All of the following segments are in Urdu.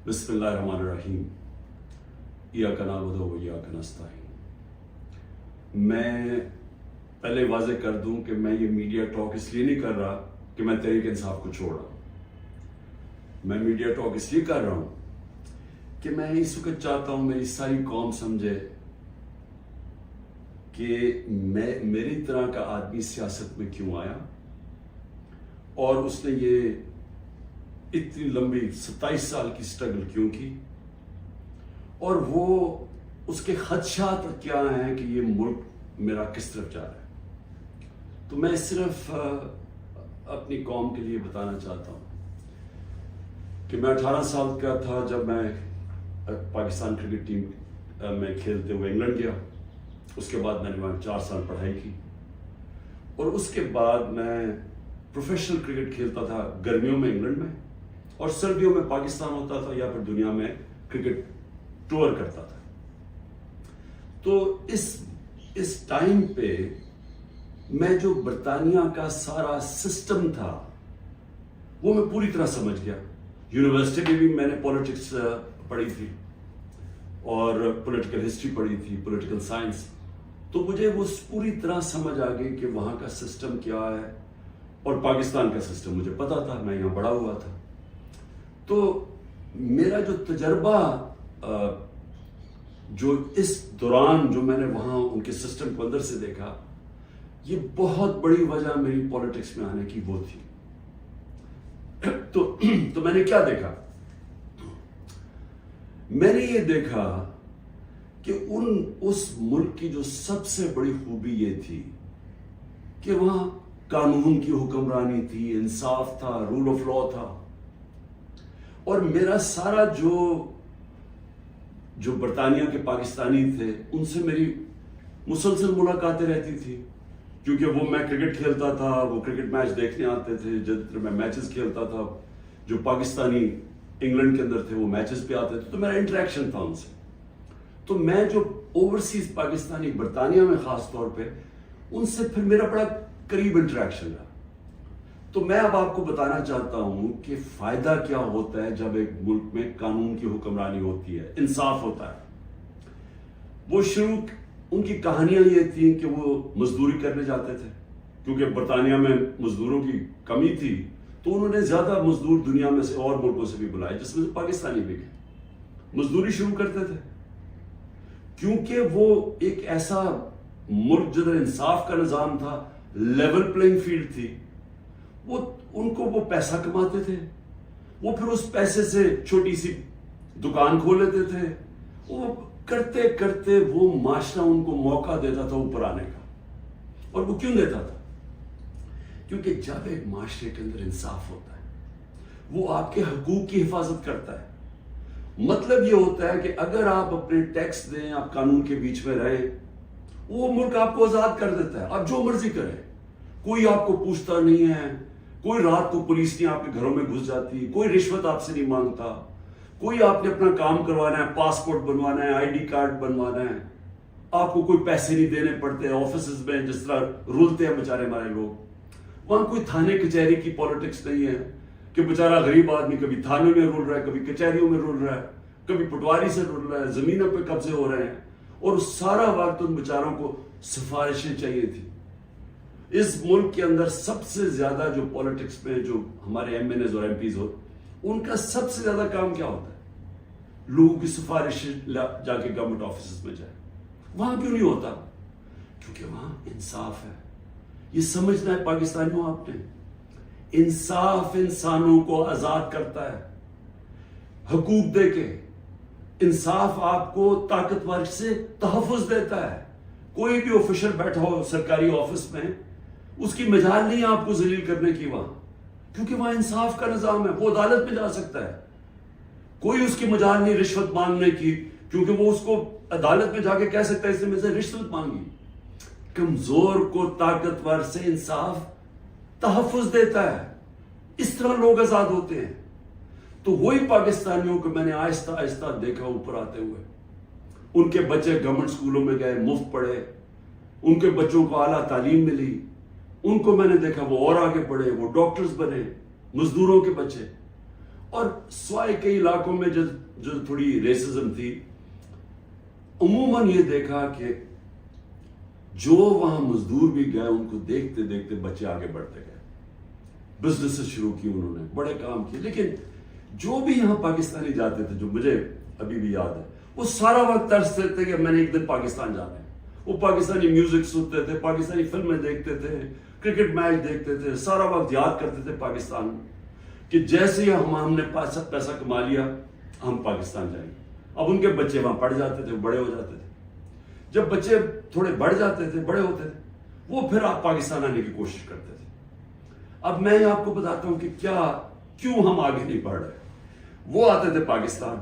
بسم اللہ الرحمن الرحیم ایاک نعبد و ایاک نستعین۔ میں پہلے واضح کر دوں کہ میں یہ میڈیا ٹاک اس لیے نہیں کر رہا کہ میں تحریک انصاف کو چھوڑ رہا ہوں۔ میں میڈیا ٹاک اس لیے کر رہا ہوں کہ میں اس وقت چاہتا ہوں میری ساری قوم سمجھے کہ میری طرح کا آدمی سیاست میں کیوں آیا اور اس نے یہ اتنی لمبی 27 سال کی سٹرگل کیوں کی، اور وہ اس کے خدشات کیا ہیں کہ یہ ملک میرا کس طرف جا رہا ہے۔ تو میں صرف اپنی قوم کے لیے بتانا چاہتا ہوں کہ میں 18 سال کا تھا جب میں پاکستان کرکٹ ٹیم میں کھیلتے ہوئے انگلینڈ گیا۔ اس کے بعد میں نے وہاں 4 سال پڑھائی کی، اور اس کے بعد میں پروفیشنل کرکٹ کھیلتا تھا گرمیوں میں انگلینڈ میں، اور سردیوں میں پاکستان ہوتا تھا یا پھر دنیا میں کرکٹ ٹور کرتا تھا۔ تو اس ٹائم پہ میں جو برطانیہ کا سارا سسٹم تھا وہ میں پوری طرح سمجھ گیا۔ یونیورسٹی میں بھی میں نے پولیٹکس پڑھی تھی اور پولیٹیکل ہسٹری پڑھی تھی، پولیٹیکل سائنس، تو مجھے وہ پوری طرح سمجھ آ گئی کہ وہاں کا سسٹم کیا ہے، اور پاکستان کا سسٹم مجھے پتا تھا، میں یہاں بڑا ہوا تھا۔ تو میرا جو تجربہ جو اس دوران جو میں نے وہاں ان کے سسٹم کو اندر سے دیکھا، یہ بہت بڑی وجہ میری پولیٹکس میں آنے کی وہ تھی۔ تو میں نے کیا دیکھا؟ میں نے یہ دیکھا کہ اس ملک کی جو سب سے بڑی خوبی یہ تھی کہ وہاں قانون کی حکمرانی تھی، انصاف تھا، رول آف لا تھا، اور میرا سارا جو برطانیہ کے پاکستانی تھے ان سے میری مسلسل ملاقاتیں رہتی تھی، کیونکہ وہ میں کرکٹ کھیلتا تھا، وہ کرکٹ میچ دیکھنے آتے تھے، جب میں میچز کھیلتا تھا جو پاکستانی انگلینڈ کے اندر تھے وہ میچز پہ آتے تھے، تو میرا انٹریکشن تھا ان سے۔ تو میں جو اوورسیز پاکستانی برطانیہ میں خاص طور پہ ان سے پھر میرا بڑا قریب انٹریکشن رہا۔ تو میں اب آپ کو بتانا چاہتا ہوں کہ فائدہ کیا ہوتا ہے جب ایک ملک میں قانون کی حکمرانی ہوتی ہے، انصاف ہوتا ہے۔ وہ شروع ان کی کہانیاں یہ تھیں کہ وہ مزدوری کرنے جاتے تھے، کیونکہ برطانیہ میں مزدوروں کی کمی تھی، تو انہوں نے زیادہ مزدور دنیا میں سے اور ملکوں سے بھی بلائے، جس میں سے پاکستانی بھی گئے، مزدوری شروع کرتے تھے، کیونکہ وہ ایک ایسا ملک جدھر انصاف کا نظام تھا، لیول پلینگ فیلڈ تھی، ان کو وہ پیسہ کماتے تھے، وہ پھر اس پیسے سے چھوٹی سی دکان کھول لیتے تھے، وہ کرتے کرتے وہ معاشرہ ان کو موقع دیتا تھا اوپر آنے کا۔ اور وہ کیوں دیتا تھا؟ کیونکہ جب ایک معاشرے کے اندر انصاف ہوتا ہے وہ آپ کے حقوق کی حفاظت کرتا ہے۔ مطلب یہ ہوتا ہے کہ اگر آپ اپنے ٹیکس دیں، آپ قانون کے بیچ میں رہیں، وہ ملک آپ کو آزاد کر دیتا ہے، آپ جو مرضی کریں، کوئی آپ کو پوچھتا نہیں ہے، کوئی رات کو پولیس نہیں آپ کے گھروں میں گھس جاتی، کوئی رشوت آپ سے نہیں مانگتا، کوئی آپ نے اپنا کام کروانا ہے، پاسپورٹ بنوانا ہے، آئی ڈی کارڈ بنوانا ہے، آپ کو کوئی پیسے نہیں دینے پڑتے آفیسز میں جس طرح رولتے ہیں بیچارے ہمارے لوگ۔ وہاں کوئی تھانے کچہری کی پالیٹکس نہیں ہے کہ بیچارہ غریب آدمی کبھی تھانے میں رول رہا ہے، کبھی کچہریوں میں رول رہا ہے، کبھی پٹواری سے رول رہا ہے، زمینوں پہ قبضے ہو رہے ہیں، اور سارا وقت ان بیچاروں کو سفارشیں چاہیے تھی۔ اس ملک کے اندر سب سے زیادہ جو پولیٹکس میں جو ہمارے ایم این ایز اور ایم پیز ہو، ان کا سب سے زیادہ کام کیا ہوتا ہے؟ لوگوں کی سفارش جا کے گورنمنٹ آفیسز میں جائے۔ وہاں کیوں نہیں ہوتا؟ کیونکہ وہاں انصاف ہے۔ یہ سمجھنا ہے پاکستانیوں آپ نے، انصاف انسانوں کو آزاد کرتا ہے حقوق دے کے، انصاف آپ کو طاقتور سے تحفظ دیتا ہے۔ کوئی بھی آفیشل بیٹھا ہو سرکاری آفس میں، اس کی مجال نہیں آپ کو ذلیل کرنے کی وہاں، کیونکہ وہاں انصاف کا نظام ہے، وہ عدالت میں جا سکتا ہے۔ کوئی اس کی مجال نہیں رشوت مانگنے کی، کیونکہ وہ اس کو عدالت میں جا کے کہہ سکتا ہے اس نے مجھ سے رشوت مانگی۔ کمزور کو طاقتور سے انصاف تحفظ دیتا ہے، اس طرح لوگ آزاد ہوتے ہیں۔ تو وہی پاکستانیوں کو میں نے آہستہ آہستہ دیکھا اوپر آتے ہوئے، ان کے بچے گورنمنٹ اسکولوں میں گئے، مفت پڑھے، ان کے بچوں کو اعلیٰ تعلیم ملی، ان کو میں نے دیکھا وہ اور آگے پڑھے، وہ ڈاکٹرز بنے، مزدوروں کے بچے۔ اور سوائے کئی علاقوں میں جو تھوڑی ریسزم تھی، عموماً یہ دیکھا کہ جو وہاں مزدور بھی گئے ان کو دیکھتے دیکھتے بچے آگے بڑھتے گئے، بزنس شروع کی انہوں نے، بڑے کام کیے. لیکن جو بھی یہاں پاکستانی جاتے تھے، جو مجھے ابھی بھی یاد ہے، وہ سارا وقت ترستے تھے کہ میں نے ایک دن پاکستان جانا ہے. وہ پاکستانی میوزک سنتے تھے، پاکستانی فلمیں دیکھتے تھے، کرکٹ میچ دیکھتے تھے، سارا وقت یاد کرتے تھے پاکستان کہ جیسے ہی ہم نے پیسہ کما لیا ہم پاکستان جائیں گے. اب ان کے بچے وہاں پڑھ جاتے تھے، بڑے ہو جاتے تھے. جب بچے تھوڑے بڑھ جاتے تھے، بڑے ہوتے تھے، وہ پھر آپ پاکستان آنے کی کوشش کرتے تھے. اب میں آپ کو بتاتا ہوں کہ کیوں ہم آگے نہیں بڑھ رہے. وہ آتے تھے پاکستان،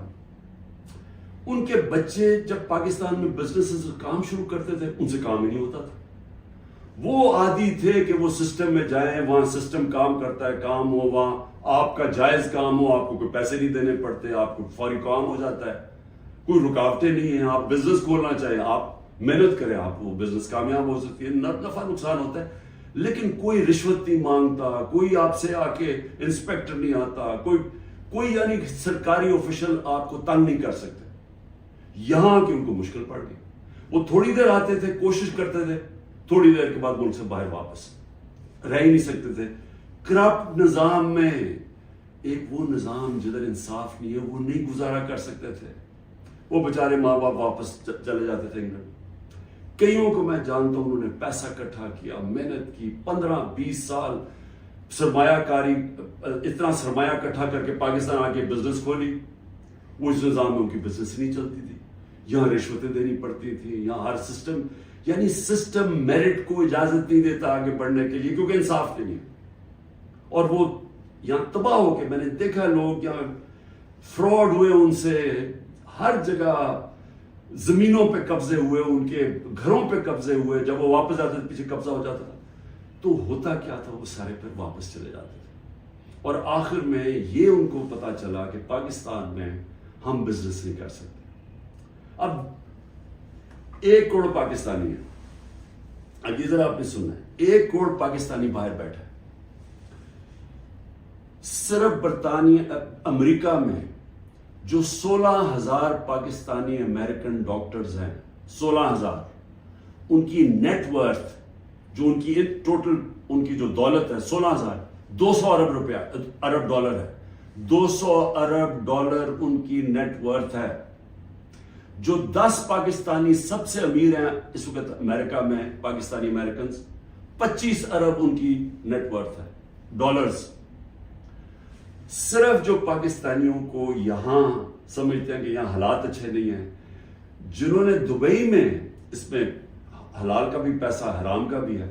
ان کے بچے جب پاکستان میں بزنس کام شروع کرتے تھے ان سے کام ہی نہیں ہوتا تھا. وہ عادی تھے کہ وہ سسٹم میں جائیں، وہاں سسٹم کام کرتا ہے، کام ہو، وہاں آپ کا جائز کام ہو، آپ کو کوئی پیسے نہیں دینے پڑتے، آپ کو فوری کام ہو جاتا ہے، کوئی رکاوٹیں نہیں ہیں. آپ بزنس کھولنا چاہیں، آپ محنت کریں، آپ وہ بزنس کامیاب ہو سکتی ہے. نفع نقصان ہوتا ہے لیکن کوئی رشوت نہیں مانگتا، کوئی آپ سے آ کے انسپیکٹر نہیں آتا، کوئی یعنی سرکاری آفیشل آپ کو تنگ نہیں کر سکتے. یہاں کی ان کو مشکل پڑ گئی. وہ تھوڑی دیر آتے تھے، کوشش کرتے تھے، تھوڑی دیر کے بعد ملک سے باہر واپس رہ ہی نہیں سکتے تھے. کرپٹ نظام میں ایک وہ نظام جدھر انصاف نہیں ہے، وہ نہیں گزارا کر سکتے تھے. وہ بیچارے ماں باپ واپس چلے جاتے تھے انگلینڈ. کئیوں کو میں جانتا ہوں، انہوں نے پیسہ اکٹھا کیا، محنت کی، 15-20 سال سرمایہ کاری، اتنا سرمایہ اکٹھا کر کے پاکستان آ کے بزنس کھولی. وہ اس نظام میں ان کی بزنس نہیں چلتی تھی، یہاں رشوتیں دینی پڑتی تھی، یہاں ہر سسٹم یعنی سسٹم میرٹ کو اجازت نہیں دیتا آگے بڑھنے کے لیے کیونکہ انصاف نہیں ہے. اور وہ یہاں تباہ ہو کے، میں نے دیکھا لوگ یہاں فراڈ ہوئے، ان سے ہر جگہ زمینوں پہ قبضے ہوئے، ان کے گھروں پہ قبضے ہوئے. جب وہ واپس آتے تھے پیچھے قبضہ ہو جاتا تھا. تو ہوتا کیا تھا، وہ سارے پھر واپس چلے جاتے تھے. اور آخر میں یہ ان کو پتا چلا کہ پاکستان میں ہم بزنس نہیں کر سکتے. اب 1 کروڑ پاکستانی ہے. اب یہ ذرا آپ نے سننا ہے، 1 کروڑ پاکستانی باہر بیٹھا ہے. صرف برطانیہ امریکہ میں جو 16,000 پاکستانی امریکن ڈاکٹرز ہیں، 16,000، ان کی نیٹ ورتھ، جو ان کی ٹوٹل ان کی جو دولت ہے 16,000، 200 ارب ڈالر ہے. 200 ارب ڈالر ان کی نیٹ ورتھ ہے. جو 10 پاکستانی سب سے امیر ہیں اس وقت امریکہ میں، پاکستانی امریکنز، 25 ارب ان کی نیٹ ورتھ ہے ڈالرز. صرف جو پاکستانیوں کو یہاں سمجھتے ہیں کہ یہاں حالات اچھے نہیں ہیں، جنہوں نے دبئی میں، اس میں حلال کا بھی پیسہ حرام کا بھی ہے،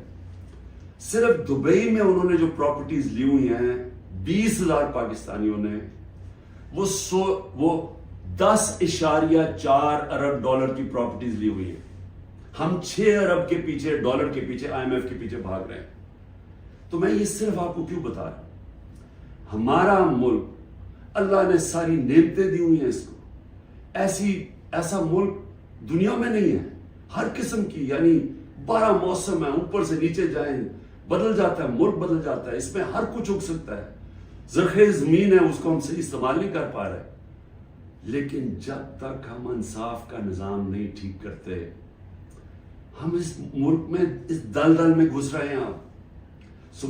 صرف دبئی میں انہوں نے جو پراپرٹیز لی ہوئی ہیں 20,000 پاکستانیوں نے، وہ 10.4 ارب ڈالر کی پراپرٹیز لی ہوئی ہیں. ہم 6 ارب کے پیچھے، ڈالر کے پیچھے، IMF کے پیچھے بھاگ رہے ہیں. تو میں یہ صرف آپ کو کیوں بتا رہا ہوں، ہمارا ملک، اللہ نے ساری نعمتیں دی ہوئی ہیں اس کو. ایسا ملک دنیا میں نہیں ہے. ہر قسم کی یعنی 12 موسم ہیں، اوپر سے نیچے جائیں بدل جاتا ہے، ملک بدل جاتا ہے، اس میں ہر کچھ اگ سکتا ہے. زرخیز زمین ہے، اس کو ہم صحیح استعمال نہیں کر پا رہے. لیکن جب تک ہم انصاف کا نظام نہیں ٹھیک کرتے، ہم اس ملک میں اس دلدل میں گھس رہے ہیں.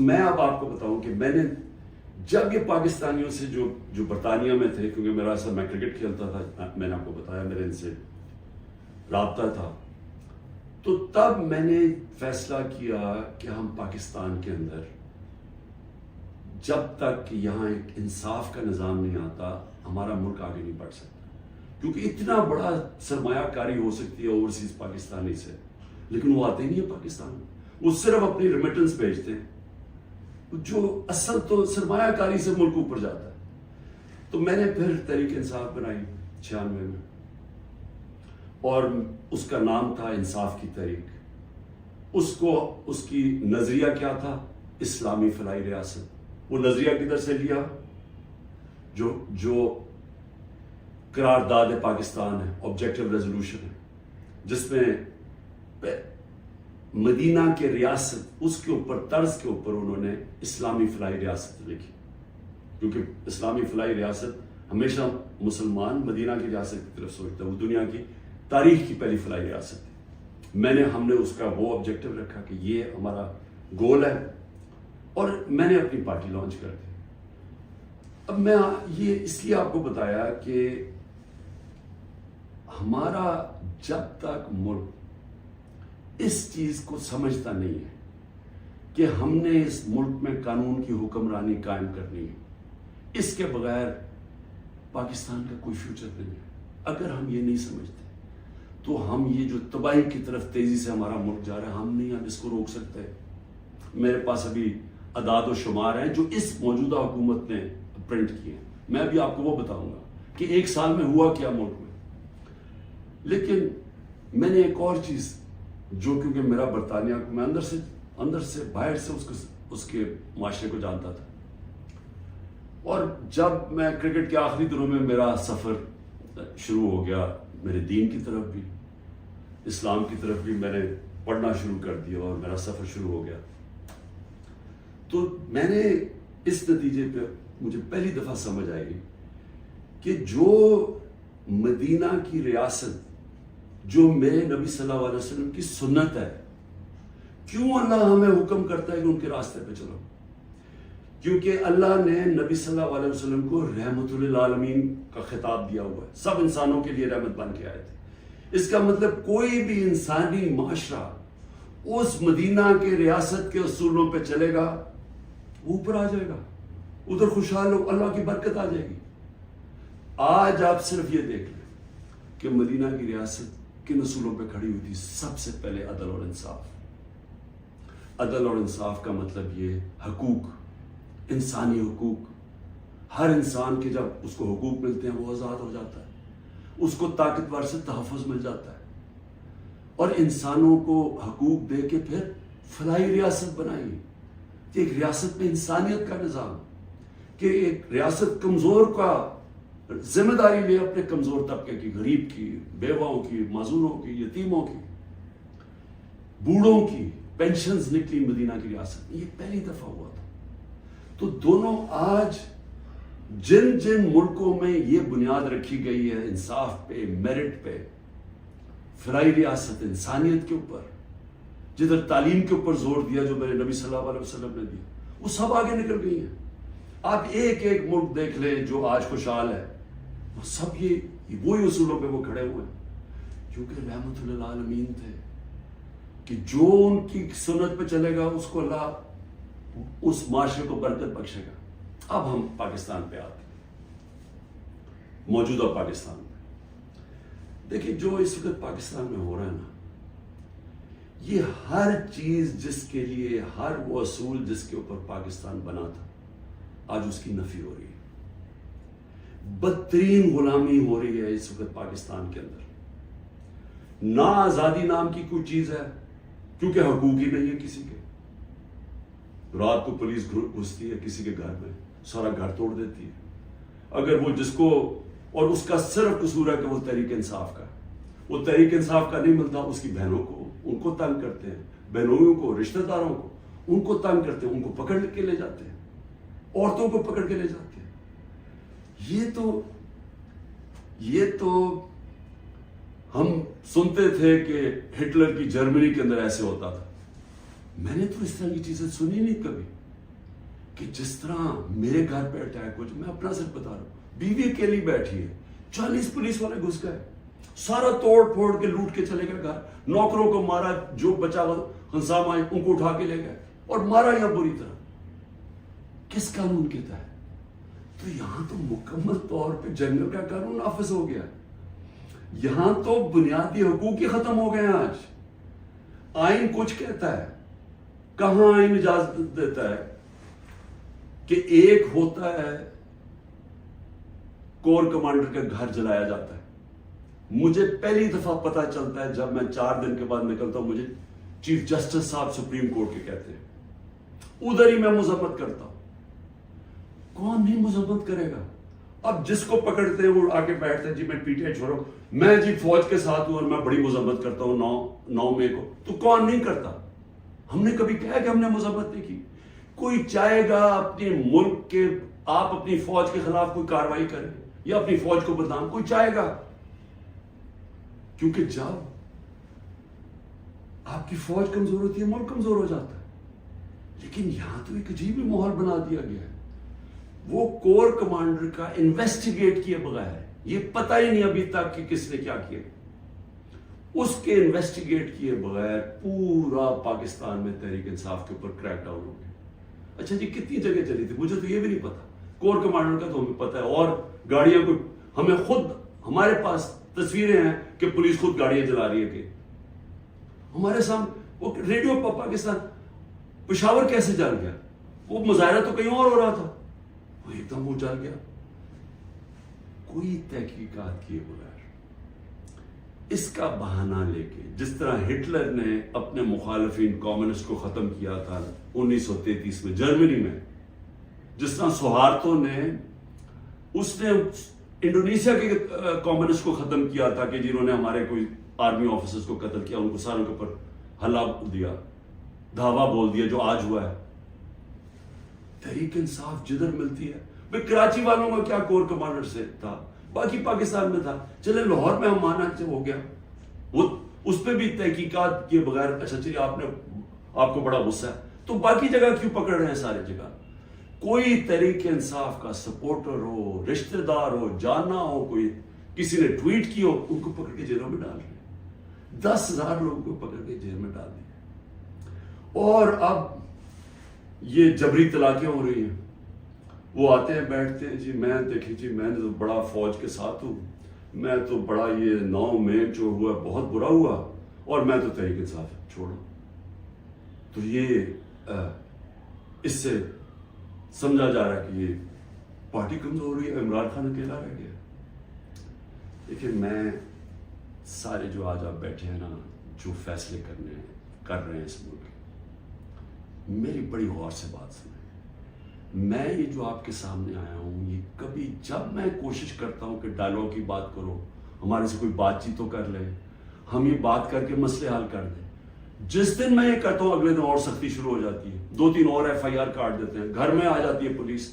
میں اب آپ کو بتاؤں کہ میں نے جب یہ پاکستانیوں سے جو برطانیہ میں تھے، کیونکہ میرا اصل میں کرکٹ کھیلتا تھا، میں نے آپ کو بتایا میرے ان سے رابطہ تھا، تو تب میں نے فیصلہ کیا کہ ہم پاکستان کے اندر جب تک یہاں ایک انصاف کا نظام نہیں آتا، ہمارا ملک آگے نہیں بڑھ سکتا. کیونکہ اتنا بڑا سرمایہ کاری ہو سکتی ہے اوورسیز پاکستانی سے، لیکن وہ آتے نہیں ہیں پاکستان میں. وہ صرف اپنی ریمیٹنس بھیجتے ہیں، جو اصل تو سرمایہ کاری سے ملک اوپر جاتا ہے. تو میں نے پھر تحریک انصاف بنائی 96 میں، اور اس کا نام تھا انصاف کی تحریک. اس کی نظریہ کیا تھا؟ اسلامی فلاحی ریاست. وہ نظریہ کدھر سے لیا؟ جو قرارداد پاکستان ہے، آبجیکٹو ریزولوشن ہے، جس میں مدینہ کے ریاست، اس کے اوپر طرز کے اوپر انہوں نے اسلامی فلاحی ریاست لکھی. کیونکہ اسلامی فلاحی ریاست ہمیشہ مسلمان مدینہ کی ریاست کی طرف سوچتا ہے، وہ دنیا کی تاریخ کی پہلی فلاحی ریاست تھی۔ ہم نے اس کا وہ آبجیکٹو رکھا کہ یہ ہمارا گول ہے، اور میں نے اپنی پارٹی لانچ کر دی۔ اب میں یہ اس لیے آپ کو بتایا کہ ہمارا جب تک ملک اس چیز کو سمجھتا نہیں ہے کہ ہم نے اس ملک میں قانون کی حکمرانی قائم کرنی ہے، اس کے بغیر پاکستان کا کوئی فیوچر نہیں ہے۔ اگر ہم یہ نہیں سمجھتے تو ہم یہ جو تباہی کی طرف تیزی سے ہمارا ملک جا رہا ہے، ہم نہیں اس کو روک سکتے۔ میرے پاس ابھی اعداد و شمار ہیں جو اس موجودہ حکومت نے پرنٹ کیے ہیں، میں ابھی آپ کو وہ بتاؤں گا کہ ایک سال میں ہوا کیا ملک میں۔ لیکن میں نے ایک اور چیز جو، کیونکہ میرا برطانیہ کو میں اندر سے باہر سے اس کے معاشرے کو جانتا تھا، اور جب میں کرکٹ کے آخری دنوں میں میرا سفر شروع ہو گیا، میرے دین کی طرف بھی اسلام کی طرف بھی میں نے پڑھنا شروع کر دیا اور میرا سفر شروع ہو گیا، تو میں نے اس نتیجے پہ مجھے پہلی دفعہ سمجھ آئی کہ جو مدینہ کی ریاست جو میرے نبی صلی اللہ علیہ وسلم کی سنت ہے، کیوں اللہ ہمیں حکم کرتا ہے کہ ان کے راستے پہ چلو؟ کیونکہ اللہ نے نبی صلی اللہ علیہ وسلم کو رحمت للعالمین کا خطاب دیا ہوا ہے، سب انسانوں کے لیے رحمت بن کے آئے تھے۔ اس کا مطلب کوئی بھی انسانی معاشرہ اس مدینہ کے ریاست کے اصولوں پہ چلے گا، وہ اوپر آ جائے گا، ادھر خوشحال ہو، اللہ کی برکت آ جائے گی۔ آج آپ صرف یہ دیکھ لیں کہ مدینہ کی ریاست کن اصولوں پہ کھڑی ہوئی تھی؟ سب سے پہلے عدل اور انصاف۔ عدل اور انصاف کا مطلب یہ حقوق، انسانی حقوق۔ ہر انسان کے جب اس کو حقوق ملتے ہیں وہ آزاد ہو جاتا ہے، اس کو طاقتور سے تحفظ مل جاتا ہے، اور انسانوں کو حقوق دے کے پھر فلاحی ریاست بنائی۔ ایک ریاست میں انسانیت کا نظام، کہ ایک ریاست کمزور کا ذمہ داری لے اپنے کمزور طبقے کی، غریب کی، بیواؤں کی، معذوروں کی، یتیموں کی، بوڑھوں کی پینشنز نکلی مدینہ کی ریاست میں، یہ پہلی دفعہ ہوا تھا۔ تو دونوں آج جن جن ملکوں میں یہ بنیاد رکھی گئی ہے انصاف پہ، میرٹ پہ، فلاحی ریاست، انسانیت کے اوپر، جدھر تعلیم کے اوپر زور دیا جو میرے نبی صلی اللہ علیہ وسلم نے دیا، وہ سب آگے نکل گئی ہیں۔ آپ ایک ایک ملک دیکھ لیں جو آج خوشحال ہے، وہ سب یہ وہی اصولوں پہ وہ کھڑے ہوئے ہیں، کیونکہ رحمت للعالمین تھے کہ جو ان کی سنت پہ چلے گا اس کو اللہ اس معاشرے کو برکت بخشے گا۔ اب ہم پاکستان پہ آتے ہیں، موجودہ پاکستان میں دیکھیں جو اس وقت پاکستان میں ہو رہا ہے نا، یہ ہر چیز جس کے لیے، ہر وہ اصول جس کے اوپر پاکستان بنا تھا، آج اس کی نفی ہو رہی ہے۔ بدترین غلامی ہو رہی ہے اس وقت پاکستان کے اندر۔ نہ آزادی نام کی کوئی چیز ہے، کیونکہ حقوق ہی نہیں ہے کسی کے۔ رات کو پولیس گھستی ہے کسی کے گھر میں، سارا گھر توڑ دیتی ہے، اگر وہ جس کو، اور اس کا صرف قصور ہے کہ وہ تحریک انصاف کا، وہ تحریک انصاف کا نہیں ملتا، اس کی بہنوں کو، ان کو تنگ کرتے ہیں، بہنوئیوں کو، رشتہ داروں کو، ان کو تنگ کرتے ہیں، ان کو پکڑ کے لے جاتے ہیں، عورتوں کو پکڑ کے لے جاتے ہیں۔ یہ تو ہم سنتے تھے کہ ہٹلر کی جرمنی کے اندر ایسے ہوتا تھا، میں نے تو اس طرح کی چیزیں سنی نہیں کبھی، کہ جس طرح میرے گھر پہ اٹیک ہو، میں اپنا صرف بتا رہا ہوں، بیوی اکیلی بیٹھی ہے، 40 پولیس والے گھس گئے، سارا توڑ پھوڑ کے لوٹ کے چلے گئے گھر، نوکروں کو مارا، جو بچا ہنسام آئے ان کو اٹھا کے لے گئے اور مارا یا بری طرح۔ کس قانون کے تحت؟ تو یہاں تو مکمل طور پہ جنگل کا قانون نافذ ہو گیا، یہاں تو بنیادی حقوق ہی ختم ہو گئے ہیں۔ آج آئین کچھ کہتا ہے، کہاں آئین اجازت دیتا ہے کہ ایک ہوتا ہے کور کمانڈر کا گھر جلایا جاتا ہے۔ مجھے پہلی دفعہ پتا چلتا ہے جب میں 4 دن کے بعد نکلتا ہوں، مجھے چیف جسٹس صاحب سپریم کورٹ کے کہتے ہیں، ادھر ہی میں مذمت کرتا ہوں۔ کون نہیں مذمت کرے گا؟ اب جس کو پکڑتے ہیں وہ آ کے بیٹھتے ہیں، جی میں پی ٹی آئی چھوڑو، میں جی فوج کے ساتھ ہوں اور میں بڑی مذمت کرتا ہوں 9 مئی کو، تو کون نہیں کرتا؟ ہم نے کبھی کہا کہ ہم نے مذمت نہیں کی؟ کوئی چاہے گا اپنے ملک کے آپ اپنی فوج کے خلاف کوئی کاروائی کریں یا اپنی فوج کو بدنام کوئی چاہے گا، کیونکہ جب آپ کی فوج کمزور ہوتی ہے ملک کمزور ہو جاتا ہے. لیکن یہاں تو ایک عجیب ہی ماحول بنا دیا گیا ہے. وہ کور کمانڈر کا انویسٹیگیٹ کیے بغیر، یہ پتہ ہی نہیں ابھی تک کہ کس نے کیا کیا، اس کے انویسٹیگیٹ کیے بغیر پورا پاکستان میں تحریک انصاف کے اوپر کریک ڈاؤن ہو گیا. اچھا جی کتنی جگہ چلی تھی مجھے تو یہ بھی نہیں پتا، کور کمانڈر کا تو ہمیں پتا ہے، اور گاڑیاں کو ہمیں خود، ہمارے پاس تصویریں ہیں کہ پولیس خود گاڑیاں چلا رہی ہے کہ ہمارے سامنے. وہ ریڈیو پاکستان پشاور کیسے جل گیا؟ وہ مظاہرہ تو کہیں اور ہو رہا تھا، وہ ایک دم وہ جل گیا. کوئی تحقیقات کیے بغیر اس کا بہانہ لے کے، جس طرح ہٹلر نے اپنے مخالفین کمیونسٹ کو ختم کیا تھا 1933 میں جرمنی میں، جس طرح سہارتو نے انڈونیشیا کے کمیونسٹ کو ختم کیا تھا کہ جنہوں نے ہمارے کوئی آرمی آفیسرز کو قتل کیا، ان کو ساروں کے اوپر حلہ دیا، دھاوا بول دیا، جو آج ہوا ہے. تحریک انصاف جدھر ملتی ہے، بھئی کراچی والوں کا کیا کور کمانڈر سے تھا، باقی پاکستان میں تھا. چلے لاہور میں ہم مانا سے ہو گیا، وہ اس پہ بھی تحقیقات کے بغیر اچھا چلیے آپ کو بڑا غصہ ہے تو باقی جگہ کیوں پکڑ رہے ہیں؟ ساری جگہ کوئی تحریک انصاف کا سپورٹر ہو، رشتہ دار ہو، جانا ہو، کوئی کسی نے ٹویٹ کی ہو، ان کو پکڑ کے جیلوں میں ڈال رہے ہیں. 10,000 لوگوں کو پکڑ کے جیل میں ڈال دیا. اور اب یہ جبری طلاقیں ہو رہی ہیں. وہ آتے ہیں بیٹھتے ہیں، جی میں دیکھیں جی میں نے تو بڑا فوج کے ساتھ ہوں، میں تو بڑا یہ 9 مئی جو ہوا بہت برا ہوا اور میں تو تحریک انصاف چھوڑا. تو یہ اس سے سمجھا جا رہا ہے کہ یہ پارٹی کمزور ہوئی ہے، عمران خان اکیلا رہ گیا. لیکن میں سارے جو آج آپ بیٹھے ہیں نا، جو فیصلے کر رہے ہیں اس ملک، میری بڑی غور سے بات سنیں. میں یہ جو آپ کے سامنے آیا ہوں، یہ کبھی جب میں کوشش کرتا ہوں کہ ڈائلاگ کی بات کرو، ہمارے سے کوئی بات چیت تو کر لے، ہم یہ بات کر کے مسئلے حل کر دیں. جس دن میں یہ کرتا ہوں اگلے دن اور سختی شروع ہو جاتی ہے، 2-3 اور FIR کاٹ دیتے ہیں، گھر میں آ جاتی ہے پولیس.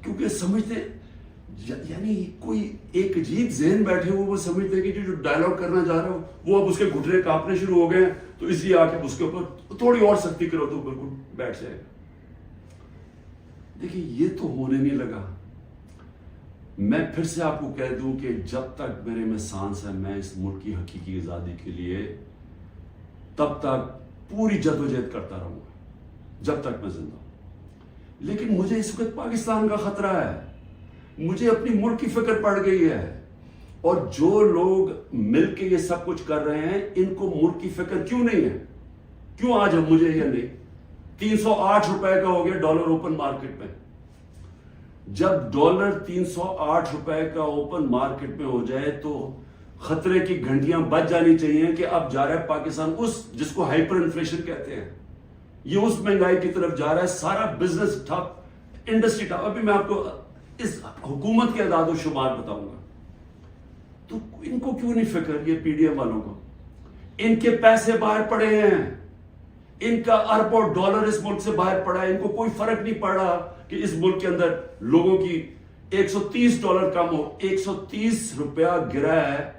کیونکہ سمجھتے یعنی کوئی ایک عجیب ذہن بیٹھے ہوئے، وہ سمجھتے ہیں کہ جو ڈائلاگ کرنا جا رہا ہو وہ اب اس کے گھٹنے کانپنے شروع ہو گئے ہیں، تو اس لیے آ کے اس کے اوپر تھوڑی اور سختی کرو تو بالکل بیٹھ جائے گا. دیکھیں یہ تو ہونے نہیں لگا. میں پھر سے آپ کو کہہ دوں کہ جب تک میرے میں سانس ہے، میں اس ملک کی حقیقی آزادی کے لیے تب تک پوری جدوجہد کرتا رہوں گا جب تک میں زندہ ہوں. لیکن مجھے اس وقت پاکستان کا خطرہ ہے، مجھے اپنی ملک کی فکر پڑ گئی ہے. اور جو لوگ مل کے یہ سب کچھ کر رہے ہیں، ان کو ملک کی فکر کیوں نہیں ہے؟ کیوں آج ہم مجھے یہ نہیں؟ 308 روپے کا ہو گیا ڈالر اوپن مارکیٹ میں. جب ڈالر 308 روپے کا اوپن مارکیٹ میں ہو جائے تو خطرے کی گھنٹیاں بج جانی چاہیے کہ اب جا رہا ہے پاکستان اس جس کو ہائپر انفلیشن کہتے ہیں، یہ اس مہنگائی کی طرف جا رہا ہے. سارا بزنس ٹھپ، انڈسٹری ٹھپ. ابھی میں آپ کو اس حکومت کے اعداد و شمار بتاؤں گا. تو ان کو کیوں نہیں فکر، یہ PDM والوں کو؟ ان کے پیسے باہر پڑے ہیں، ان کا اربوں ڈالر اس ملک سے باہر پڑا ہے. ان کو کوئی فرق نہیں پڑا کہ اس ملک کے اندر لوگوں کی $130 کم ہو. 130 روپیہ گرا ہے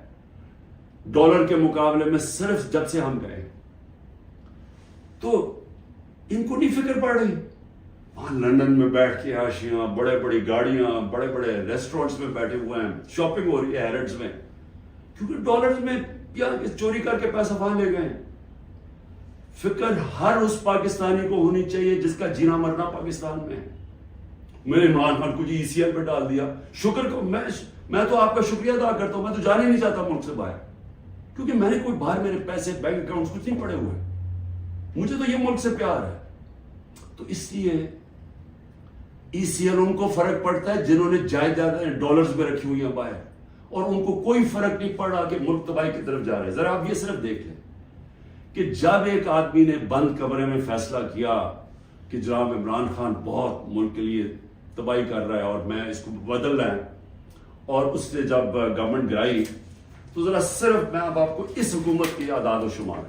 ڈالر کے مقابلے میں صرف جب سے ہم گئے. تو ان کو نہیں فکر پڑ رہی. وہاں لندن میں بیٹھ کے عاشیاں، بڑے بڑی گاڑیاں، بڑے بڑے ریسٹورنٹس میں بیٹھے ہوئے ہیں، شاپنگ ہو رہی ہے ہیرڈز میں، کیونکہ ڈالرز میں یا چوری کر کے پیسہ وہاں لے گئے. فکر ہر اس پاکستانی کو ہونی چاہیے جس کا جینا مرنا پاکستان میں ہے. میرے عمران خان کو جی ECL پہ ڈال دیا. شکر کو میں تو آپ کا شکریہ ادا کرتا ہوں. میں تو جانا ہی نہیں چاہتا ملک سے باہر، کیونکہ میں نے کوئی باہر میرے پیسے بینک اکاؤنٹس کچھ نہیں پڑے ہوئے. مجھے تو یہ ملک سے پیار ہے. تو اس لیے ECL ان کو فرق پڑتا ہے جنہوں نے جائیداد ڈالرز میں رکھی ہوئی ہیں باہر، اور ان کو کوئی فرق نہیں پڑا کہ ملک تباہی کی طرف جا رہے ہیں. ذرا آپ یہ صرف دیکھ لیں کہ جب ایک آدمی نے بند کمرے میں فیصلہ کیا کہ جناب عمران خان بہت ملک کے لیے تباہی کر رہا ہے اور میں اس کو بدل رہا ہے، اور اس نے جب گورنمنٹ گرائی، تو ذرا صرف میں اب آپ کو اس حکومت کی اعداد و شمار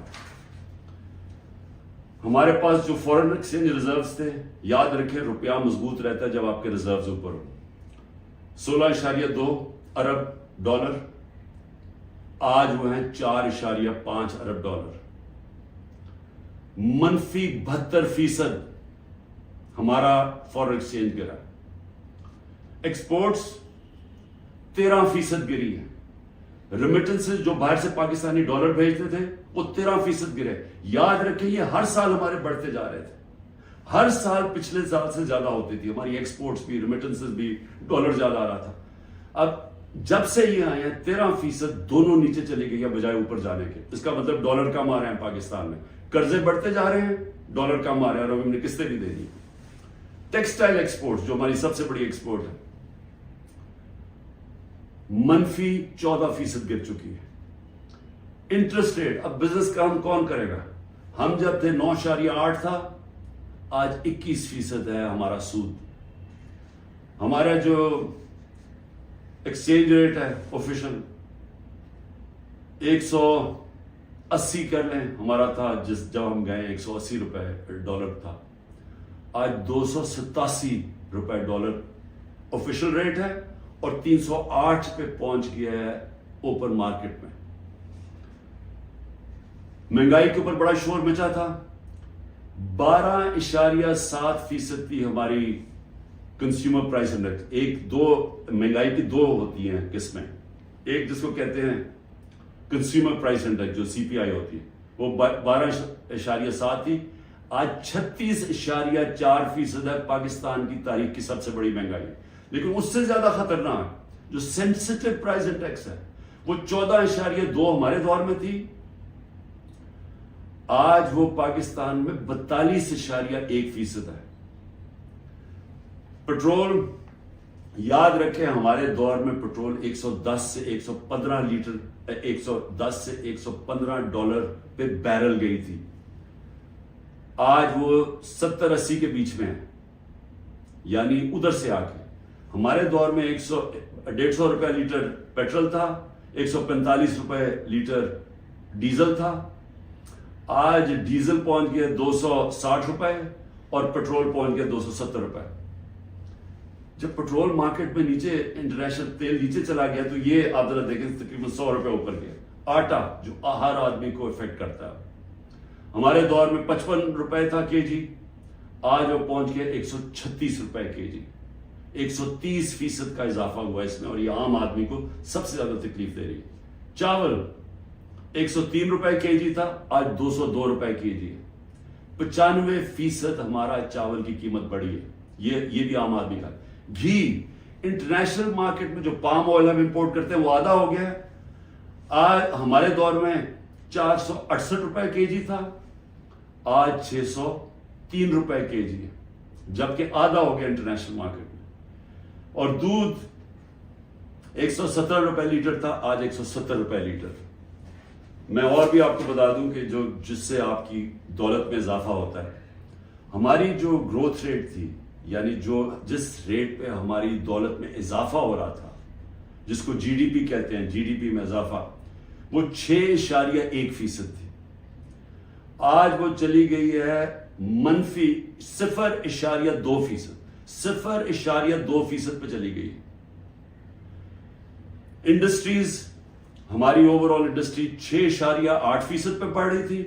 ہمارے پاس جو فورن ایکسچینج ریزروز تھے، یاد رکھیں روپیہ مضبوط رہتا ہے جب آپ کے ریزروز اوپر ہو، 16.2 ارب ڈالر، آج وہ ہیں 4.5 ارب ڈالر، منفی 72% ہمارا فورن ایکسچینج گرا، ایکسپورٹس 13% گری ہے، ریمیٹنسز جو باہر سے پاکستانی ڈالر بھیجتے تھے وہ 13% گرے۔ یاد رکھیں یہ ہر سال ہمارے بڑھتے جا رہے تھے، ہر سال پچھلے سال سے زیادہ ہوتی تھی ہماری ایکسپورٹس بھی، ریمیٹنسز بھی، ڈالر زیادہ آ رہا تھا۔ اب جب سے یہ آئے ہیں 13% دونوں نیچے چلی گئی ہے بجائے اوپر جانے کے۔ اس کا مطلب ڈالر کم آ رہے ہیں پاکستان میں، قرضے بڑھتے جا رہے ہیں، ڈالر کم آ رہے ہیں اور ہم نے قسطیں بھی دے دی۔ ٹیکسٹائل ایکسپورٹ جو ہماری سب سے بڑی ایکسپورٹ ہے، منفی 14% گر چکی ہے۔ انٹرسٹ ریٹ، اب بزنس کام کون کرے گا؟ ہم جب تھے 9.8 تھا، آج 21% ہے ہمارا سود۔ ہمارا جو ایکسچینج ریٹ ہے آفیشل 180 کر لیں، ہمارا تھا جب ہم گئے 180 روپے ڈالر تھا، آج 287 روپے ڈالر آفیشل ریٹ ہے اور 308 پہ پہنچ گیا ہے اوپن مارکیٹ میں۔ مہنگائی کے اوپر بڑا شور مچا تھا، 12.7% تھی ہماری کنزیومر پرائس انڈیکس۔ مہنگائی کی دو ہوتی ہیں قسمیں، ایک جس کو کہتے ہیں کنزیومر پرائس انڈیکس جو CPI ہوتی ہے، وہ 12.7 تھی، آج 36.4% ہے، پاکستان کی تاریخ کی سب سے بڑی مہنگائی۔ لیکن اس سے زیادہ خطرناک جو سینسٹیو پرائس انڈیکس ہے وہ 14.2 ہمارے دور میں تھی، آج وہ پاکستان میں 42.1% ہے۔ پٹرول، یاد رکھیں ہمارے دور میں پٹرول 110 سے 115 لیٹر 110 سے 115 ڈالر پہ بیرل گئی تھی، آج وہ 70-80 کے بیچ میں ہے، یعنی ادھر سے آ کے۔ ہمارے دور میں 150 روپے لیٹر پیٹرول تھا، 145 روپے لیٹر ڈیزل تھا، آج ڈیزل پہنچ گیا 260 روپے اور پیٹرول پہنچ گیا 270 روپے۔ جب پیٹرول مارکیٹ میں نیچے، انٹرنیشنل تیل نیچے چلا گیا تو یہ آپ ذرا دیکھیں تقریباً 100 روپے اوپر گیا۔ آٹا جو ہر آدمی کو افیکٹ کرتا ہے، ہمارے دور میں 55 روپے تھا کے جی، آج وہ پہنچ گیا 136 روپے کے جی، 130% کا اضافہ ہوا اس میں، اور یہ عام آدمی کو سب سے زیادہ تکلیف دے رہی ہے۔ چاول 103 روپے کے جی تھا، آج 202 روپے کے جی ہے، 95% ہمارا چاول کی قیمت بڑھی ہے، یہ بھی عام آدمی کا۔ گھی، انٹرنیشنل مارکیٹ میں جو پام آئل ہم امپورٹ کرتے ہیں وہ آدھا ہو گیا ہے، آج ہمارے دور میں 468 روپے کے جی تھا، آج 603 روپے کے جی ہے، جبکہ آدھا ہو گیا انٹرنیشنل مارکیٹ میں۔ اور دودھ 170 روپے لیٹر تھا، آج 170 روپے لیٹر۔ میں اور بھی آپ کو بتا دوں کہ جس سے آپ کی دولت میں اضافہ ہوتا ہے، ہماری جو گروتھ ریٹ تھی، یعنی جس ریٹ پہ ہماری دولت میں اضافہ ہو رہا تھا، جس کو GDP کہتے ہیں، GDP میں اضافہ، وہ 6.1% تھی، آج وہ چلی گئی ہے منفی 0.2%، 0.2% پہ چلی گئی۔ انڈسٹریز، ہماری اوور آل انڈسٹری 6.8% پہ بڑھ رہی تھی،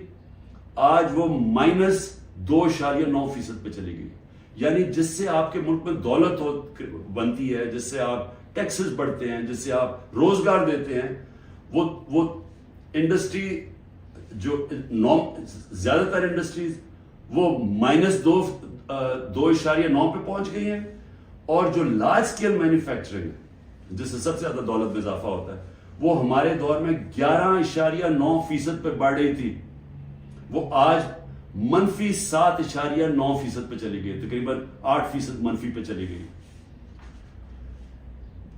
آج وہ -2.9% پہ چلی گئی۔ یعنی جس سے آپ کے ملک میں دولت بنتی ہے، جس سے آپ ٹیکسز بڑھتے ہیں، جس سے آپ روزگار دیتے ہیں، وہ انڈسٹری جو زیادہ تر انڈسٹریز وہ -2.9 پہ پہنچ گئی ہیں، اور جو لارج اسکیل مینوفیکچرنگ ہے جس سے سب سے زیادہ دولت میں اضافہ ہوتا ہے، وہ ہمارے دور میں 11.9% پہ بڑھ رہی تھی، وہ آج -7.9% پہ چلی گئی، تقریباً 8% منفی پہ چلی گئی۔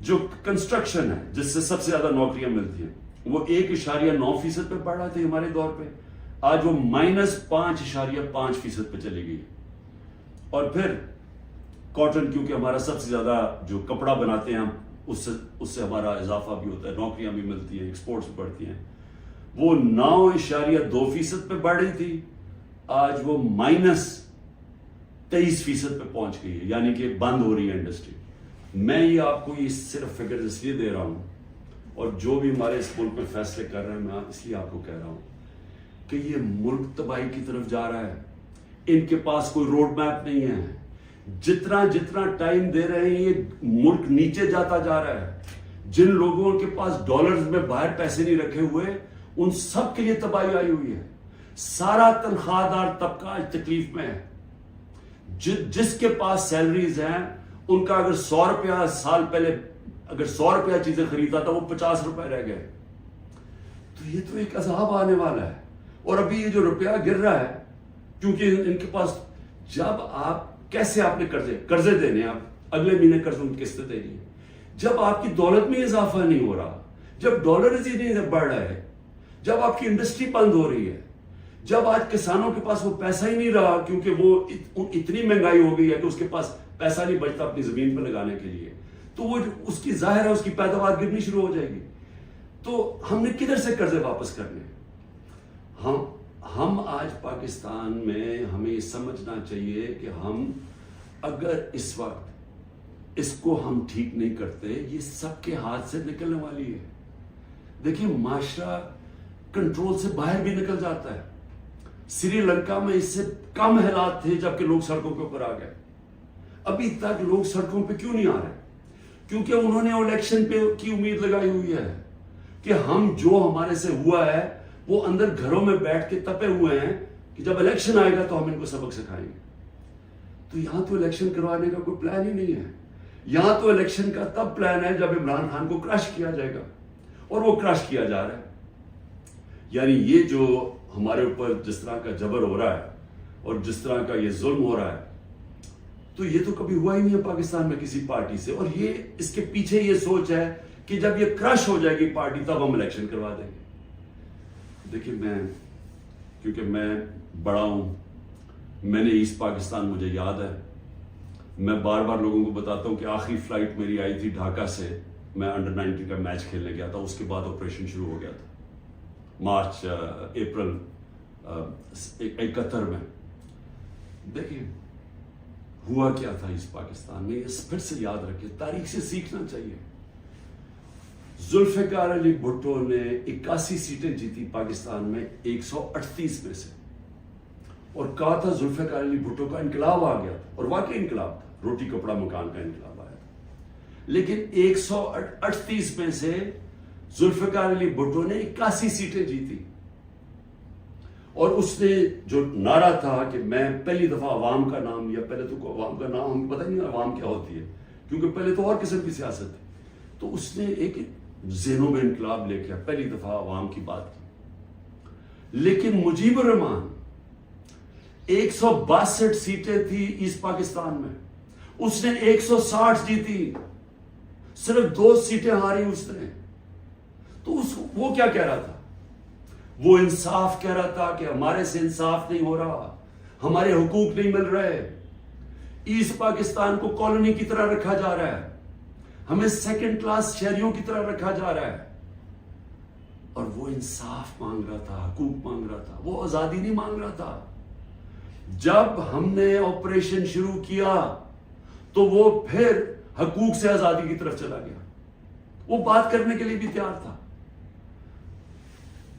جو کنسٹرکشن ہے جس سے سب سے زیادہ نوکریاں ملتی ہیں، وہ 1.9% پہ بڑھ رہا تھا ہمارے دور پہ، آج وہ -5.5% پہ چلی گئی۔ اور پھر کاٹن، کیونکہ ہمارا سب سے زیادہ جو کپڑا بناتے ہیں ہم، اس سے ہمارا اضافہ بھی ہوتا ہے، نوکریاں بھی ملتی ہیں، ایکسپورٹس بھی بڑھتی ہیں، وہ 9.2% پہ بڑھ رہی تھی، آج وہ -23% پہ پہنچ گئی ہے، یعنی کہ بند ہو رہی ہے انڈسٹری. میں یہ آپ کو یہ صرف فگر اس لیے دے رہا ہوں، اور جو بھی ہمارے اس ملک میں فیصلے کر رہے ہیں میں اس لیے آپ کو کہہ رہا ہوں کہ یہ ملک تباہی کی طرف جا رہا ہے. ان کے پاس کوئی روڈ میپ نہیں ہے. جتنا ٹائم دے رہے ہیں یہ ملک نیچے جاتا جا رہا ہے. جن لوگوں کے پاس ڈالرز میں باہر پیسے نہیں رکھے ہوئے ان سب کے لیے تباہی آئی ہوئی ہے. سارا تنخواہ دار طبقہ آج تکلیف میں ہے. جس کے پاس سیلریز ہیں ان کا اگر 100 روپیہ سال پہلے اگر 100 روپیہ چیزیں خریدتا تھا وہ 50 روپے رہ گئے. تو یہ تو ایک عذاب آنے والا ہے. اور ابھی یہ جو روپیہ گر رہا ہے کیونکہ ان کے پاس جب آپ کیسے آپ نے قرضے دینے آپ اگلے مہینے قرضوں کی قسطیں دینی ہے. جب آپ کی دولت میں اضافہ نہیں ہو رہا، جب ڈالرز ہی نہیں بڑھ رہا ہے، جب آپ کی انڈسٹری بند ہو رہی ہے، جب آج کسانوں کے پاس وہ پیسہ ہی نہیں رہا کیونکہ وہ اتنی مہنگائی ہو گئی ہے کہ اس کے پاس پیسہ نہیں بچتا اپنی زمین پہ لگانے کے لیے، تو وہ اس کی ظاہر ہے اس کی پیداوار گرنی شروع ہو جائے گی. تو ہم نے کدھر سے قرضے واپس کرنے؟ ہم آج پاکستان میں ہمیں یہ سمجھنا چاہیے کہ ہم اگر اس وقت اس کو ہم ٹھیک نہیں کرتے یہ سب کے ہاتھ سے نکلنے والی ہے. دیکھیں معاشرہ کنٹرول سے باہر بھی نکل جاتا ہے. سری لنکا میں اس سے کم حالات تھے جبکہ لوگ سڑکوں کے اوپر آ گئے. ابھی تک لوگ سڑکوں پہ کیوں نہیں آ رہے؟ کیونکہ انہوں نے الیکشن پہ کی امید لگائی ہوئی ہے کہ ہم جو ہمارے سے ہوا ہے وہ اندر گھروں میں بیٹھ کے تپے ہوئے ہیں کہ جب الیکشن آئے گا تو ہم ان کو سبق سکھائیں گے. تو یہاں تو الیکشن کروانے کا کوئی پلان ہی نہیں ہے. یہاں تو الیکشن کا تب پلان ہے جب عمران خان کو کرش کیا جائے گا، اور وہ کرش کیا جا رہا ہے. یعنی یہ جو ہمارے اوپر جس طرح کا جبر ہو رہا ہے اور جس طرح کا یہ ظلم ہو رہا ہے تو یہ تو کبھی ہوا ہی نہیں ہے پاکستان میں کسی پارٹی سے. اور یہ اس کے پیچھے یہ سوچ ہے کہ جب یہ کرش ہو جائے گی پارٹی تب ہم الیکشن کروا دیں گے. دیکھیں کیونکہ میں بڑا ہوں، میں نے ایسٹ پاکستان مجھے یاد ہے. میں بار بار لوگوں کو بتاتا ہوں کہ آخری فلائٹ میری آئی تھی ڈھاکہ سے، میں انڈر 19 کا میچ کھیلنے گیا تھا. اس کے بعد آپریشن شروع ہو گیا تھا اپریل 71 میں. دیکھیں ہوا کیا تھا اس پاکستان میں، اس پھر سے یاد رکھیں، تاریخ سے سیکھنا چاہیے. ذوالفقار علی بھٹو نے 81 سیٹیں جیتی پاکستان میں 138 میں سے، اور کہا تھا ذوالفقار علی بھٹو کا انقلاب آ گیا تھا، اور واقعی انقلاب تھا، روٹی کپڑا مکان کا انقلاب آیا تھا. لیکن 138 میں سے ذوالفقار علی بھٹو نے 81 سیٹیں جیتی. اور اس نے جو نعرہ تھا کہ میں پہلی دفعہ عوام کا نام لیا. پہلے تو عوام کا نام ہمیں پتہ نہیں عوام کیا ہوتی ہے، کیونکہ پہلے تو اور قسم کی سیاست تھی. تو اس نے ایک ذہنوں میں انقلاب لے کے پہلی دفعہ عوام کی بات کی. لیکن مجیب الرحمان 162 سیٹیں تھی ایسٹ پاکستان میں، اس نے 160 جیتی، صرف 2 سیٹیں ہاری اس نے. تو وہ کیا کہہ رہا تھا؟ وہ انصاف کہہ رہا تھا کہ ہمارے سے انصاف نہیں ہو رہا، ہمارے حقوق نہیں مل رہے، ایسٹ پاکستان کو کالونی کی طرح رکھا جا رہا ہے، ہمیں سیکنڈ کلاس شہریوں کی طرح رکھا جا رہا ہے. اور وہ انصاف مانگ رہا تھا، حقوق مانگ رہا تھا، وہ آزادی نہیں مانگ رہا تھا. جب ہم نے آپریشن شروع کیا تو وہ پھر حقوق سے آزادی کی طرف چلا گیا. وہ بات کرنے کے لیے بھی تیار تھا.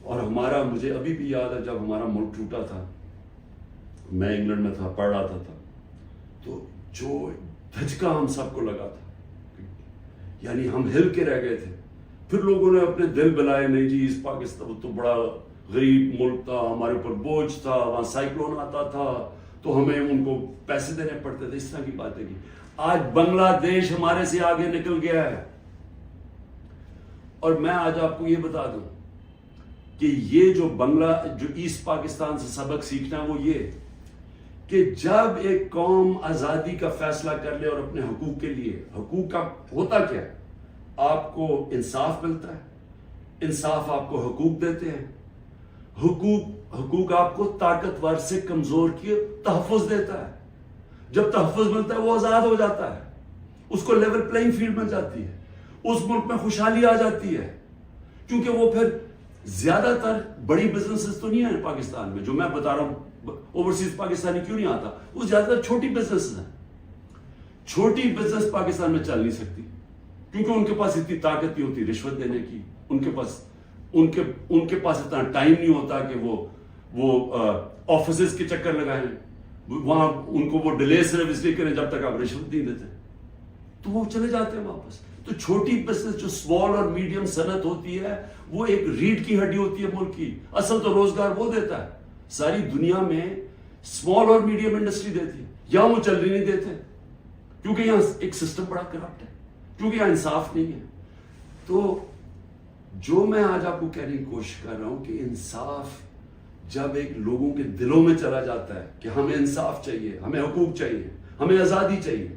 اور مجھے ابھی بھی یاد ہے جب ہمارا ملک ٹوٹا تھا، میں انگلینڈ میں تھا، پڑھ رہا تھا تو جو دھچکا ہم سب کو لگا تھا، یعنی ہم ہل کے رہ گئے تھے. پھر لوگوں نے اپنے دل بلائے، نہیں جی اس پاکستان تو بڑا غریب ملک تھا، ہمارے اوپر بوجھ تھا، وہاں سائیکلون آتا تھا تو ہمیں ان کو پیسے دینے پڑتے تھے، اس طرح کی باتیں کی. آج بنگلہ دیش ہمارے سے آگے نکل گیا ہے. اور میں آج آپ کو یہ بتا دوں کہ یہ جو ایسٹ پاکستان سے سبق سیکھنا ہے وہ یہ کہ جب ایک قوم آزادی کا فیصلہ کر لے اور اپنے حقوق کے لیے، حقوق کا ہوتا کیا ہے؟ آپ کو انصاف ملتا ہے، انصاف آپ کو حقوق دیتے ہیں، حقوق آپ کو طاقتور سے کمزور کی تحفظ دیتا ہے. جب تحفظ ملتا ہے وہ آزاد ہو جاتا ہے، اس کو لیول پلینگ فیلڈ مل جاتی ہے، اس ملک میں خوشحالی آ جاتی ہے، کیونکہ وہ پھر زیادہ تر بڑی بزنسز تو نہیں ہیں پاکستان میں، جو میں بتا رہا ہوں اوورسیز پاکستانی کیوں نہیں آتا، وہ زیادہ تر چھوٹی بزنسز ہیں. چھوٹی بزنس پاکستان میں چل نہیں سکتی کیونکہ ان کے پاس اتنی طاقت نہیں ہوتی رشوت دینے کی، ان کے پاس اتنا ٹائم نہیں ہوتا کہ وہ آفیسز کے چکر لگائیں، وہاں ان کو وہ ڈیلے صرف اس لیے کریں جب تک آپ رشوت نہیں دیتے، تو وہ چلے جاتے ہیں واپس. تو چھوٹی بزنس جو اسمال اور میڈیم صنعت ہوتی ہے وہ ایک ریڑھ کی ہڈی ہوتی ہے ملک کی. اصل تو روزگار وہ دیتا ہے. ساری دنیا میں اسمال اور میڈیم انڈسٹری دیتی ہے، یہاں وہ چل نہیں دیتے کیونکہ یہاں ایک سسٹم بڑا کرپٹ ہے، کیونکہ یہاں انصاف نہیں ہے. تو جو میں آج آپ کو کہنے کی کوشش کر رہا ہوں کہ انصاف جب ایک لوگوں کے دلوں میں چلا جاتا ہے کہ ہمیں انصاف چاہیے، ہمیں حقوق چاہیے، ہمیں آزادی چاہیے،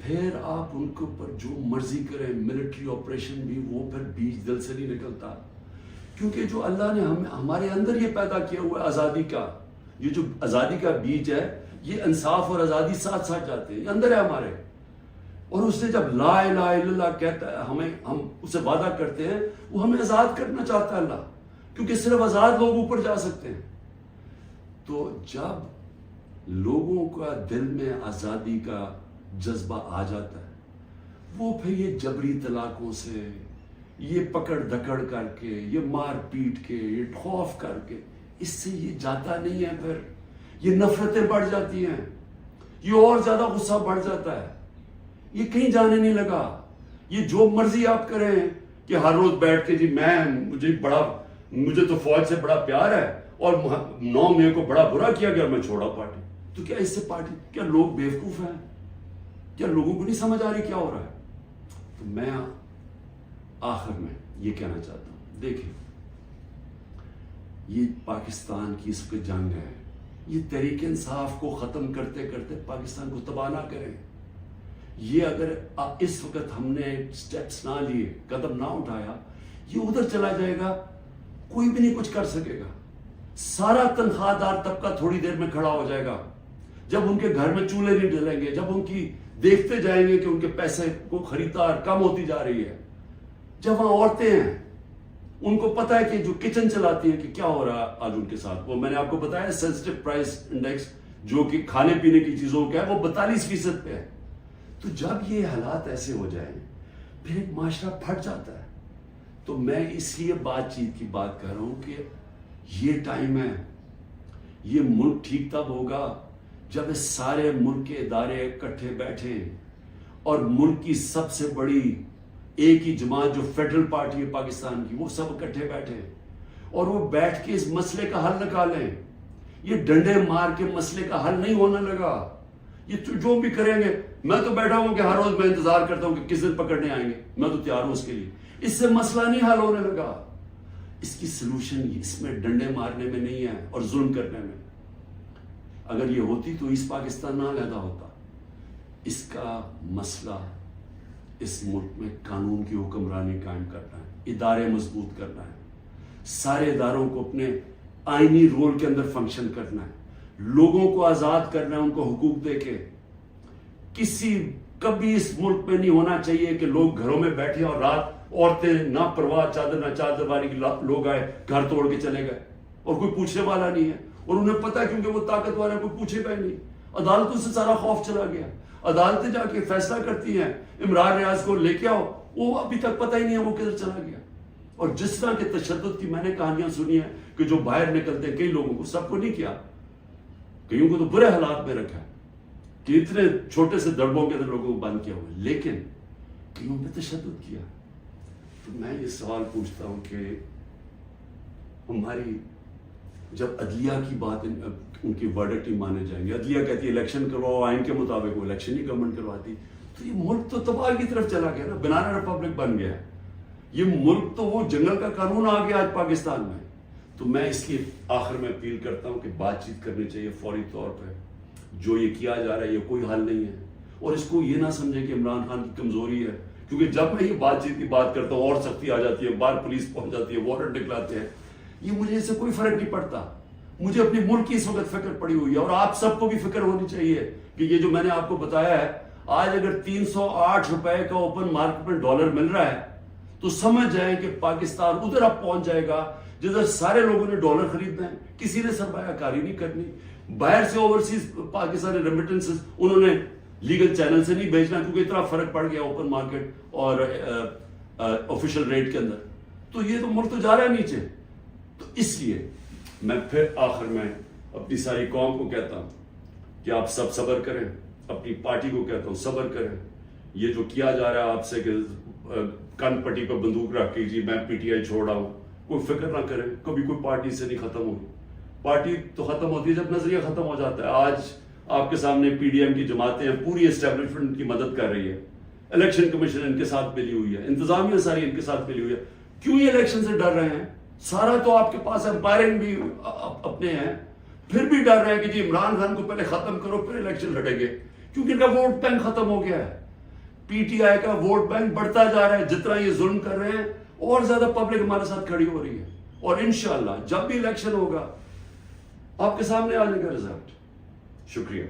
پھر آپ ان کے اوپر جو مرضی کریں، ملٹری آپریشن بھی، وہ پھر بیج دل سے نہیں نکلتا. کیونکہ جو اللہ نے ہمارے اندر یہ پیدا کیا ہوا ہے آزادی کا، یہ جو آزادی کا بیج ہے، یہ انصاف اور آزادی ساتھ ساتھ جاتے ہیں، یہ اندر ہے ہمارے. اور اس نے جب لا الہ الا اللہ کہتا ہے، ہم اسے وعدہ کرتے ہیں، وہ ہمیں آزاد کرنا چاہتا ہے اللہ، کیونکہ صرف آزاد لوگ اوپر جا سکتے ہیں. تو جب لوگوں کا دل میں آزادی کا جذبہ آ جاتا ہے، وہ پھر یہ جبری طلاقوں سے، یہ پکڑ دکڑ کر کے، یہ مار پیٹ کے، یہ خوف کر کے، اس سے یہ جاتا نہیں ہے. پھر یہ نفرتیں بڑھ جاتی ہیں، یہ اور زیادہ غصہ بڑھ جاتا ہے، یہ کہیں جانے نہیں لگا. یہ جو مرضی آپ کریں کہ ہر روز بیٹھ کے جی مجھے تو فوج سے بڑا پیار ہے اور 9 مئی کو بڑا برا کیا گیا، میں چھوڑا پارٹی. تو کیا اس سے پارٹی، کیا لوگ بیوقوف ہیں؟ کیا لوگوں کو نہیں سمجھ آ رہی کیا ہو رہا ہے؟ تو میں آخر میں یہ کہنا چاہتا ہوں، دیکھیں یہ پاکستان کی اس پہ جنگ ہے، یہ تحریک انصاف کو ختم کرتے کرتے پاکستان کو تباہ نہ کریں. یہ اگر اس وقت ہم نے سٹیپس نہ لیے، قدم نہ اٹھایا، یہ ادھر چلا جائے گا، کوئی بھی نہیں کچھ کر سکے گا. سارا تنخواہ دار طبقہ تھوڑی دیر میں کھڑا ہو جائے گا. جب ان کے گھر میں چولہے نہیں ڈلیں گے، جب ان کی دیکھتے جائیں گے کہ ان کے پیسے کو خریدار کم ہوتی جا رہی ہے، جب وہاں عورتیں ہیں، ان کو پتا ہے کہ جو کچن چلاتی ہیں کہ کیا ہو رہا ہے آج ان کے ساتھ. وہ میں نے آپ کو بتایا سینسٹیو پرائس انڈیکس جو کہ کھانے پینے کی چیزوں کا ہے، وہ 42% پہ ہے. تو جب یہ حالات ایسے ہو جائیں پھر ایک معاشرہ پھٹ جاتا ہے. تو میں اس لیے بات چیت کی بات کر رہا ہوں کہ یہ ٹائم ہے، یہ ملک ٹھیک تب ہوگا جب اس سارے ملک کے ادارے اکٹھے بیٹھے اور ملک کی سب سے بڑی ایک ہی جماعت جو فیڈرل پارٹی ہے پاکستان کی، وہ سب اکٹھے بیٹھے اور وہ بیٹھ کے اس مسئلے کا حل نکالیں. یہ ڈنڈے مار کے مسئلے کا حل نہیں ہونے لگا. یہ جو بھی کریں گے، میں تو بیٹھا ہوں کہ ہر روز میں انتظار کرتا ہوں کہ کس دن پکڑنے آئیں گے، میں تو تیار ہوں اس کے لیے. اس سے مسئلہ نہیں حل ہونے لگا. اس کی سلوشن اس میں ڈنڈے مارنے میں نہیں ہے اور ظلم کرنے میں. اگر یہ ہوتی تو اس پاکستان نہ علیحدہ ہوتا. اس کا مسئلہ اس ملک میں قانون کی حکمرانی قائم کرنا ہے، ادارے مضبوط کرنا ہے، سارے اداروں کو اپنے آئینی رول کے اندر فنکشن کرنا ہے، لوگوں کو آزاد کرنا ہے، ان کو حقوق دے کے. کبھی اس ملک میں نہیں ہونا چاہیے کہ لوگ گھروں میں بیٹھے اور رات عورتیں نہ پرواہ چادر نہ چادر والی لوگ آئے گھر توڑ کے چلے گئے اور کوئی پوچھنے والا نہیں ہے. اور انہیں پتا کیونکہ وہ طاقتور ہے، کوئی پوچھے گا نہیں. عدالتوں سے سارا خوف چلا گیا. عدالتیں جا کے فیصلہ کرتی ہیں عمران ریاض کو لے کے آؤ، وہ ابھی تک پتہ ہی نہیں ہے وہ کدھر چلا گیا. اور جس طرح کے تشدد کی میں نے کہانیاں سنی ہیں کہ جو باہر نکلتے ہیں، کئی لوگوں کو، سب کو نہیں کیا، کئیوں کو تو برے حالات میں رکھا ہے کہ اتنے چھوٹے سے دڑبوں کے اندر لوگوں کو بند کیا ہوا ہے، لیکن کئیوں پہ تشدد کیا. تو میں یہ سوال پوچھتا ہوں کہ ہماری جب عدلیہ کی بات، ان کی ورڈکٹ ہی مانے جائیں گے، عدلیہ کہتی ہے الیکشن کرواؤ آئین کے مطابق، وہ الیکشن ہی گورنمنٹ کرواتی، تو یہ ملک تو تباہ کی طرف چلا گیا نا، بنانا ریپبلک بن گیا. یہ ملک تو وہ جنگل کا قانون آ گیا آج پاکستان میں. تو میں اس کی آخر میں اپیل کرتا ہوں کہ بات چیت کرنی چاہیے فوری طور پہ. جو یہ کیا جا رہا ہے یہ کوئی حل نہیں ہے. اور اس کو یہ نہ سمجھیں کہ عمران خان کی کمزوری ہے، کیونکہ جب میں یہ بات چیت کی بات کرتا ہوں اور سختی آ جاتی ہے، باہر پولیس پہنچ جاتی ہے، وارنٹ نکلاتے ہیں. یہ مجھے اس سے کوئی فرق نہیں پڑتا. مجھے اپنے ملک کی اس وقت فکر پڑی ہوئی ہے، اور آپ سب کو بھی فکر ہونی چاہیے کہ یہ جو میں نے آپ کو بتایا ہے، آج اگر 308 روپے کا اوپن مارکیٹ میں ڈالر مل رہا ہے تو سمجھ جائیں کہ پاکستان ادھر اب پہنچ جائے گا جدھر سارے لوگوں نے ڈالر خریدنا ہے, کسی نے سرمایہ کاری نہیں کرنی, باہر سے اوورسیز پاکستانی ریمیٹنسز انہوں نے لیگل چینل سے نہیں بھیجنا کیونکہ اتنا فرق پڑ گیا اوپن مارکیٹ اور آفیشل ریٹ کے اندر, تو یہ تو ملک تو جا رہا ہے نیچے. تو اس لیے میں پھر آخر میں اپنی ساری قوم کو کہتا ہوں کہ آپ سب صبر کریں, اپنی پارٹی کو کہتا ہوں صبر کریں. یہ جو کیا جا رہا ہے آپ سے کہ کن پٹی پہ بندوق رکھ کے جی میں پی ٹی آئی چھوڑ رہا ہوں, کوئی فکر نہ کریں, کبھی کوئی پارٹی سے نہیں ختم ہوگی. پارٹی تو ختم ہوتی ہے جب نظریہ ختم ہو جاتا ہے. آج آپ کے سامنے پی ڈی ایم کی جماعتیں ہیں, پوری اسٹیبلشمنٹ کی مدد کر رہی ہے, الیکشن کمیشن ان کے ساتھ ملی ہوئی ہے, انتظامیہ ساری ان کے ساتھ ملی ہوئی ہے. کیوں یہ الیکشن سے ڈر رہے ہیں؟ سارا تو آپ کے پاس امپائرنگ بھی اپنے ہیں, پھر بھی ڈر رہے ہیں کہ جی عمران خان کو پہلے ختم کرو پھر الیکشن لڑیں گے, کیونکہ ان کا ووٹ بینک ختم ہو گیا ہے. پی ٹی آئی کا ووٹ بینک بڑھتا جا رہا ہے, جتنا یہ ظلم کر رہے ہیں اور زیادہ پبلک ہمارے ساتھ کھڑی ہو رہی ہے. اور انشاءاللہ جب بھی الیکشن ہوگا آپ کے سامنے آنے کا رزلٹ. شکریہ.